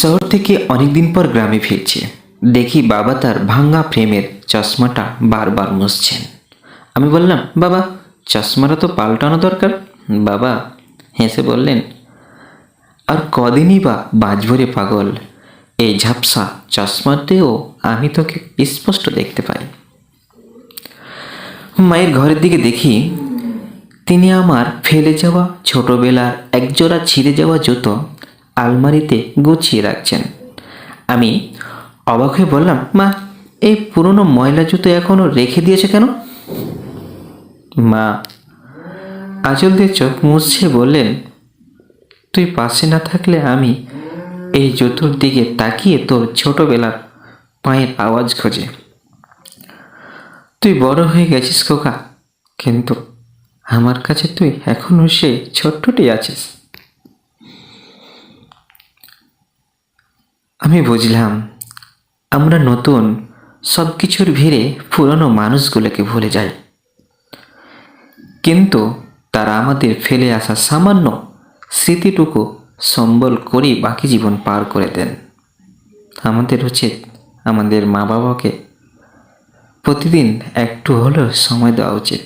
শহর থেকে অনেকদিন পর গ্রামে ফিরছে। দেখি বাবা তার ভাঙা ফ্রেমের চশমাটা বারবার মুছছেন। আমি বললাম, বাবা, চশমাটা তো পাল্টানো দরকার। বাবা হেসে বললেন, আর কদিনই বা বাঁচব রে পাগল, এই ঝাপসা চশমাতেও আমি তোকে স্পষ্ট দেখতে পাই। মায়ের ঘরের দিকে দেখি তিনি আমার ফেলে যাওয়া ছোটবেলার একজোড়া ছিঁড়ে যাওয়া জুতো আলমারিতে গুছিয়ে রাখছেন। আমি অবাক হয়ে বললাম, মা, এই পুরনো ময়লা জুতো এখনো রেখে দিয়েছে কেন? মা আঁচল দিয়ে চোখ মুছছে বললেন, তুই পাশে না থাকলে আমি এই জুতোর দিকে তাকিয়ে তোর ছোটবেলার পায়ের আওয়াজ খোঁজে। তুই বড় হয়ে গেছিস খোকা, কিন্তু আমার কাছে তুই এখনো সেই ছোট্টটি আছিস। আমি বুঝলাম আমরা নতুন সব কিছুর ভিড়ে পুরনো মানুষগুলোকে ভুলে যাই, কিন্তু তারা আমাদের ফেলে আসা সামান্য স্মৃতিটুকু সম্বল করেই বাকি জীবন পার করে দেন। আমাদের উচিত আমাদের মা বাবাকে প্রতিদিন একটু হলেও সময় দেওয়া উচিত।